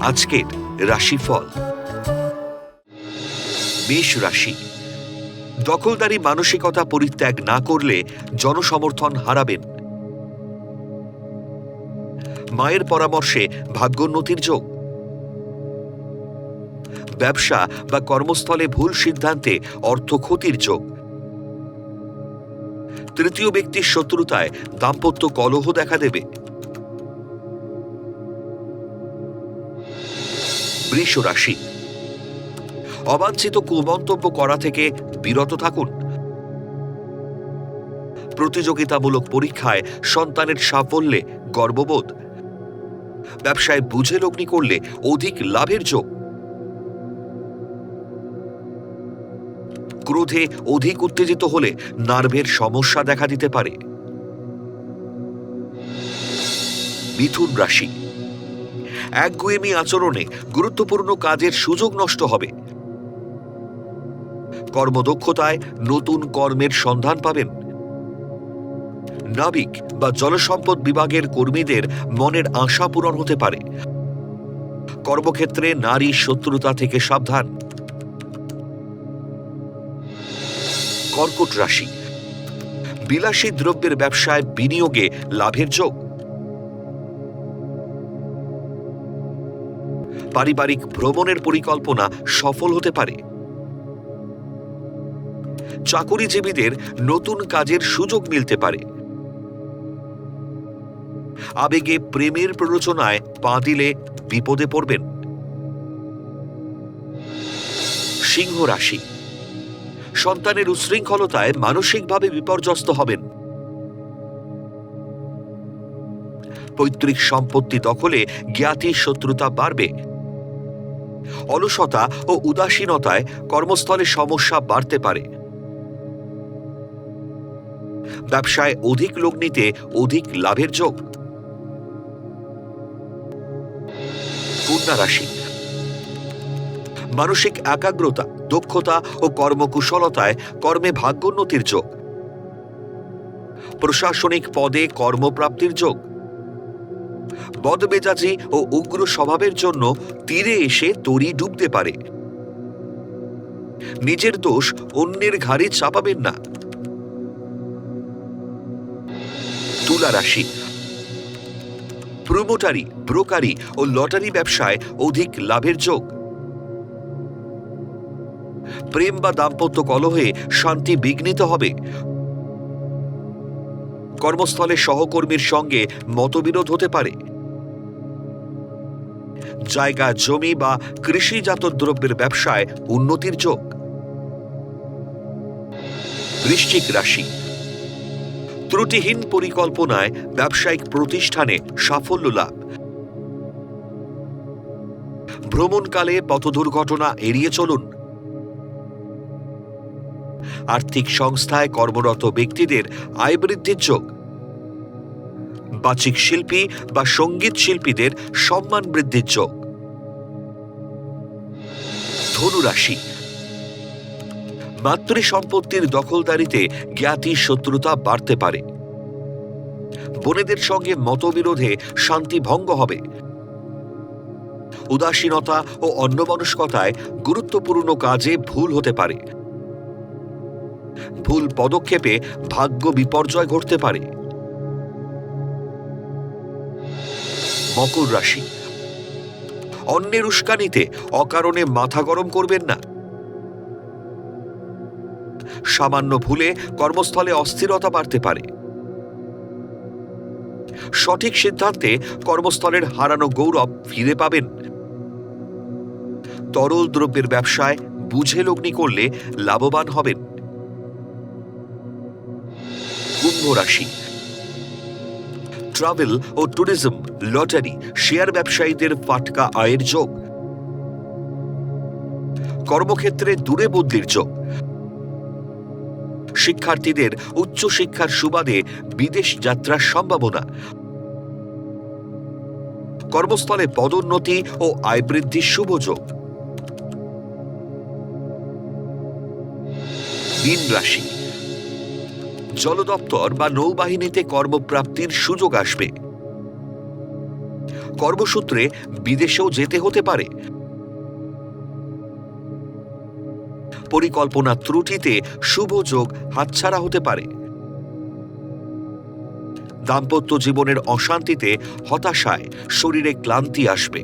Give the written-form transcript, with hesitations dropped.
আজকের রাশিফল। মেষ রাশি, দখলদারি মানসিকতা পরিত্যাগ না করলে জনসমর্থন হারাবেন। মায়ের পরামর্শে ভাগ্যোন্নতির যোগ। ব্যবসা বা কর্মস্থলে ভুল সিদ্ধান্তে অর্থ ক্ষতির যোগ। তৃতীয় ব্যক্তির শত্রুতায় দাম্পত্য কলহ দেখা দেবে। বৃষ রাশি, অবাঞ্ছিত কুমন্তব্য করা থেকে বিরত থাকুন। প্রতিযোগিতামূলক পরীক্ষায় সন্তানের সাফল্যে গর্ববোধ। ব্যবসায় বুঝে লগ্নি করলে অধিক লাভের যোগ। ক্রোধে অধিক উত্তেজিত হলে নার্ভের সমস্যা দেখা দিতে পারে। মিথুন রাশি, একগুঁয়েমি আচরণে গুরুত্বপূর্ণ কাজের সুযোগ নষ্ট হবে। কর্মদক্ষতায় নতুন কর্মের সন্ধান পাবেন। নাবিক বা জলসম্পদ বিভাগের কর্মীদের মনের আশা পূরণ হতে পারে। কর্মক্ষেত্রে নারী শত্রুতা থেকে সাবধান। কর্কট রাশি, বিলাসী দ্রব্যের ব্যবসায় বিনিয়োগে লাভের যোগ। পারিবারিক ভ্রমণের পরিকল্পনা সফল হতে পারে। চাকুরিজীবীদের নতুন কাজের সুযোগ মিলতে পারে। আবেগে প্রেমের প্ররোচনায় পা দিলে বিপদে পড়বেন। সিংহ রাশি, সন্তানের উচ্ছৃঙ্খলতায় মানসিকভাবে বিপর্যস্ত হবেন। পৈতৃক সম্পত্তি দখলে জ্ঞাতি শত্রুতা বাড়বে। অলসতা ও উদাসীনতায় কর্মস্থলে সমস্যা বাড়তে পারে। ব্যবসায় অধিক লগ্নিতে অধিক লাভের যোগ। কন্যা রাশি, মানসিক একাগ্রতা, দক্ষতা ও কর্মকুশলতায় কর্মে ভাগ্যোন্নতির যোগ। প্রশাসনিক পদে কর্মপ্রাপ্তির যোগ। বদমেজাজি ও উগ্র স্বভাবের জন্য তীরে এসে তরি ডুবতে পারে। নিজের দোষ অন্যের ঘাড়ে চাপাবেন না। তুলা রাশি, প্রোমোটারি, ব্রোকারি ও লটারি ব্যবসায় অধিক লাভের যোগ। প্রেম বা দাম্পত্য কলহে শান্তি বিঘ্নিত হবে। কর্মস্থলে সহকর্মীর সঙ্গে মতবিরোধ হতে পারে। জায়গা জমি বা কৃষিজাত দ্রব্যের ব্যবসায় উন্নতির যোগ। বৃশ্চিক রাশি, ত্রুটিহীন পরিকল্পনায় ব্যবসায়িক প্রতিষ্ঠানে সাফল্য লাভ। ভ্রমণকালে পথ দুর্ঘটনা এড়িয়ে চলুন। আর্থিক সংস্থায় কর্মরত ব্যক্তিদের আয় বৃদ্ধির যোগ। বাচিক শিল্পী বা সঙ্গীত শিল্পীদের সম্মান বৃদ্ধির যোগ। ধনু রাশি, মাতৃ সম্পত্তির দখলদারিতে জ্ঞাতি শত্রুতা বাড়তে পারে। বোনেদের সঙ্গে মতবিরোধে শান্তি ভঙ্গ হবে। উদাসীনতা ও অন্যমনস্কতায় গুরুত্বপূর্ণ কাজে ভুল হতে পারে। ভুল পদক্ষেপে ভাগ্য বিপর্যয় ঘটতে পারে। মকর রাশি, অন্যের উস্কানিতে অকারণে মাথা গরম করবেন না। সামান্য ভুলে কর্মস্থলে অস্থিরতা বাড়তে পারে। সঠিক সিদ্ধান্তে কর্মস্থলের হারানো গৌরব ফিরে পাবেন। তরল দ্রব্যের ব্যবসায় বুঝে লগ্নি করলে লাভবান হবেন। কুম্ভ রাশি, ট্রাভেল ও ট্যুরিজম, লটারি, শেয়ার ব্যবসায়ীদের ফাটকা আয়ের যোগ। কর্মক্ষেত্রে দূরে বদলির যোগ। শিক্ষার্থীদের উচ্চশিক্ষার সুবাদে বিদেশ যাত্রার সম্ভাবনা। কর্মস্থলে পদোন্নতি ও আয় বৃদ্ধির শুভ যোগ। মীন রাশি, জল দপ্তর বা নৌবাহিনীতে কর্মপ্রাপ্তির সুযোগ আসবে। কর্মসূত্রে বিদেশেও যেতে হতে পারে। পরিকল্পনা ত্রুটিতে শুভ যোগ হাতছাড়া হতে পারে। দাম্পত্য জীবনের অশান্তিতে হতাশায় শরীরে ক্লান্তি আসবে।